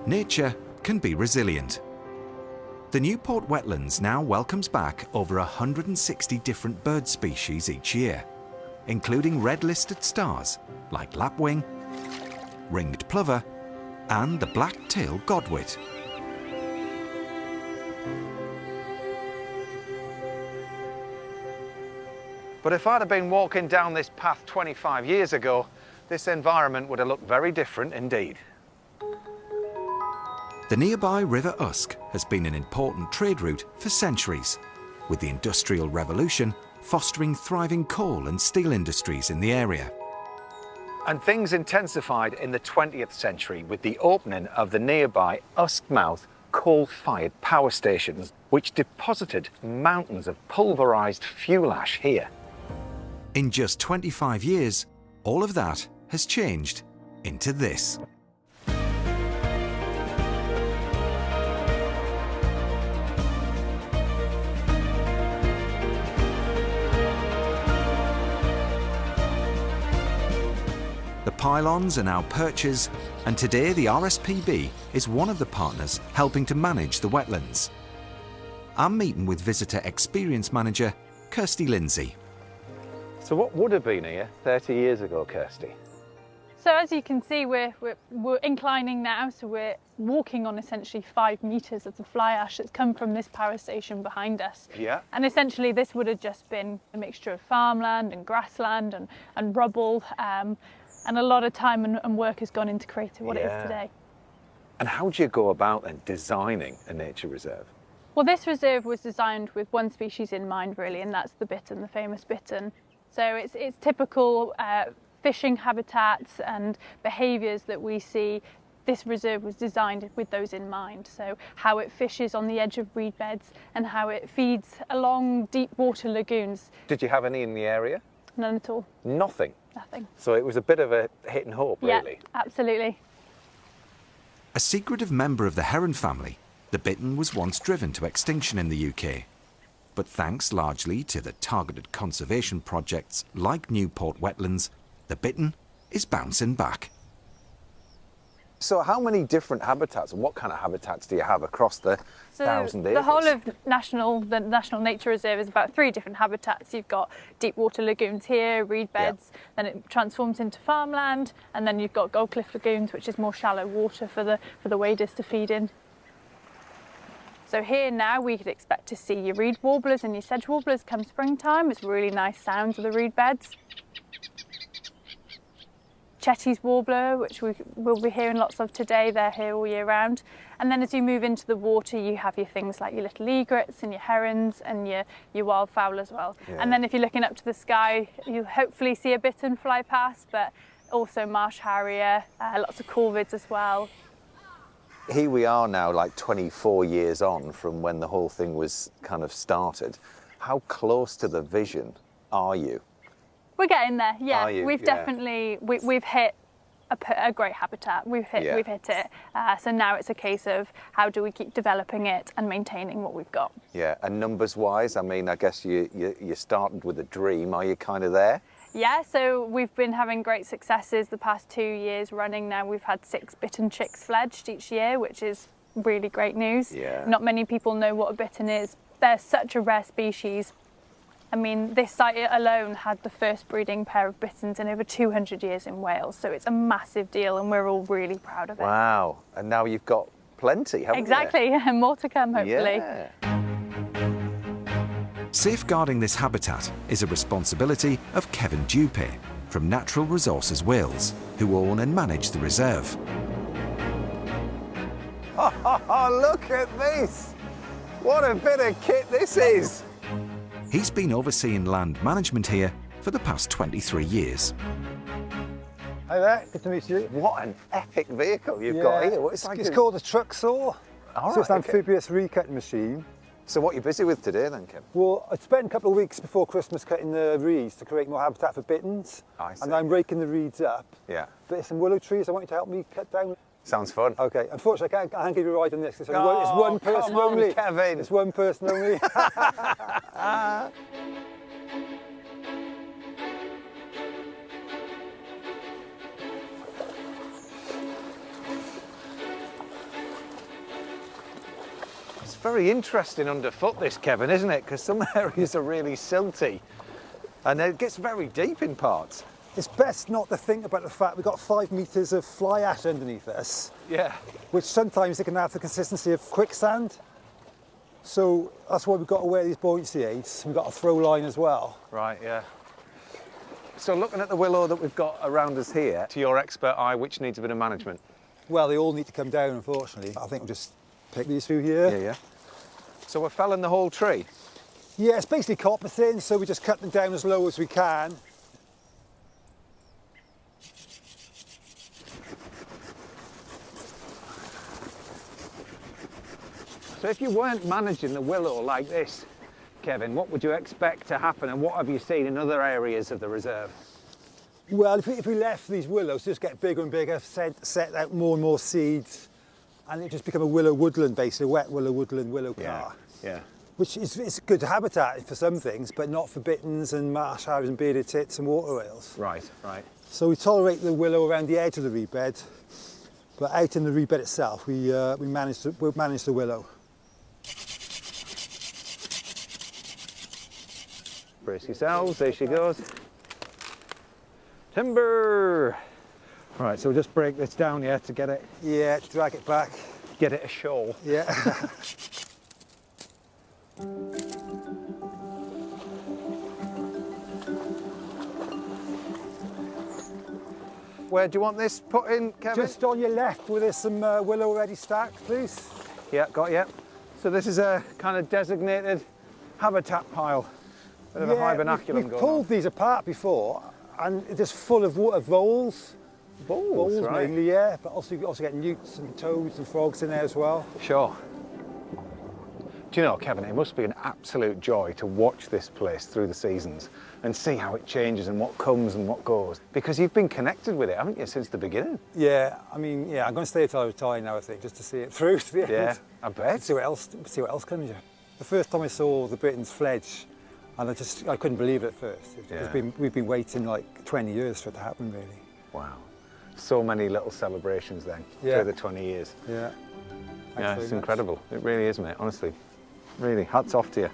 nature can be resilient. The Newport Wetlands now welcomes back over 160 different bird species each year, including red-listed stars like lapwing, ringed plover and the black-tailed godwit. But if I'd have been walking down this path 25 years ago, this environment would have looked very different indeed. The nearby River Usk has been an important trade route for centuries, with the Industrial Revolution fostering thriving coal and steel industries in the area. And things intensified in the 20th century with the opening of the nearby Uskmouth coal-fired power stations, which deposited mountains of pulverised fuel ash here. In just 25 years, all of that has changed into this. The pylons are now perches, and today the RSPB is one of the partners helping to manage the wetlands. I'm meeting with Visitor Experience Manager Kirsty Lindsay. So what would have been here 30 years ago, Kirsty? So as you can see, we're inclining now, so we're walking on essentially 5 metres of the fly ash that's come from this power station behind us. Yeah. And essentially this would have just been a mixture of farmland and grassland and rubble, and a lot of time and work has gone into creating what it is today. And how do you go about then designing a nature reserve? Well, this reserve was designed with one species in mind really, and that's the bittern, the famous bittern. So it's typical fishing habitats and behaviours that we see. This reserve was designed with those in mind. So how it fishes on the edge of reed beds and how it feeds along deep water lagoons. Did you have any in the area? None at all. Nothing? Nothing. So it was a bit of a hit and hope, really? Yeah, absolutely. A secretive member of the heron family, the bittern was once driven to extinction in the UK. But thanks largely to the targeted conservation projects like Newport Wetlands, the bittern is bouncing back. So how many different habitats and what kind of habitats do you have across the 1,000 acres? The whole of the National Nature Reserve is about 3 different habitats. You've got deep water lagoons here, reed beds, then it transforms into farmland, and then you've got Gold Cliff lagoons, which is more shallow water for the waders to feed in. So here now we could expect to see your reed warblers and your sedge warblers come springtime. It's really nice sounds of the reed beds. Chetty's warbler, which we'll be hearing lots of today, they're here all year round. And then as you move into the water, you have your things like your little egrets and your herons and your wildfowl as well. Yeah. And then if you're looking up to the sky, you'll hopefully see a bittern fly past, but also marsh harrier, lots of corvids as well. Here we are now, like 24 years on from when the whole thing was kind of started. How close to the vision are you? We're getting there, yeah. We've definitely, we've hit a great habitat. We've hit it. So now it's a case of how do we keep developing it and maintaining what we've got. Yeah, and numbers-wise, I mean, I guess you started with a dream. Are you kind of there? Yeah, so we've been having great successes the past 2 years running now. We've had 6 bittern chicks fledged each year, which is really great news. Yeah. Not many people know what a bittern is. They're such a rare species. I mean, this site alone had the first breeding pair of bitterns in over 200 years in Wales, so it's a massive deal and we're all really proud of it. Wow, and now you've got plenty, haven't you? Exactly, and more to come, hopefully. Yeah. Safeguarding this habitat is a responsibility of Kevin Dupe from Natural Resources Wales, who own and manage the reserve. Oh, look at this! What a bit of kit this is! He's been overseeing land management here for the past 23 years. Hi there, good to meet you. What an epic vehicle you've got here. It's called a truck saw. So it's an amphibious recutting machine. So what are you busy with today then, Kim? Well, I spent a couple of weeks before Christmas cutting the reeds to create more habitat for bitterns. I see. And I'm raking the reeds up. Yeah. But there's some willow trees I want you to help me cut down. Sounds fun. Okay, unfortunately I can't give you a ride on this. It's one person only. Kevin. It's one person only. very interesting underfoot this, Kevin, isn't it? Because some areas are really silty and it gets very deep in parts. It's best not to think about the fact we've got 5 metres of fly ash underneath us, Yeah. which sometimes it can have the consistency of quicksand. So that's why we've got to wear these buoyancy aids. We've got a throw line as well. Right, yeah. So looking at the willow that we've got around us here, to your expert eye, which needs a bit of management? Well, they all need to come down, unfortunately. I think we'll just pick these through here. Yeah, yeah. So we're felling the whole tree? Yeah, it's basically copper thin, so we just cut them down as low as we can. So if you weren't managing the willow like this, Kevin, what would you expect to happen and what have you seen in other areas of the reserve? Well, if we left these willows just get bigger and bigger, set out more and more seeds, and it just become a willow woodland, basically, wet willow woodland, willow car. Yeah. Which is it's good habitat for some things, but not for bitterns and marsh harriers and bearded tits and water rails. Right, right. So we tolerate the willow around the edge of the reed bed, but out in the reed bed itself, we manage the willow. Brace yourselves, there she goes. Timber! Right, so we'll just break this down here to get it... Yeah, drag it back. Get it ashore. Yeah. Where do you want this put in, Kevin? Just on your left, where there's some willow already stacked, please. Yeah, got you. So this is a kind of designated habitat pile. Bit of a hibernaculum we've going pulled on. these apart before, and it's just full of voles. Voles, right. Mainly, yeah, but also you also get newts and toads and frogs in there as well. Sure. Do you know, Kevin, it must be an absolute joy to watch this place through the seasons and see how it changes and what comes and what goes. Because you've been connected with it, haven't you, since the beginning? Yeah, I mean, yeah, I'm going to stay until I retire now, I think, just to see it through to the end. Yeah, I bet. See what else comes. Yeah. The first time I saw the bitterns fledge, and I couldn't believe it at first. We've been waiting like 20 years for it to happen, really. Wow. So many little celebrations then, through the 20 years. Yeah. Yeah, it's incredible. It really is, mate, honestly. Really, hats off to you.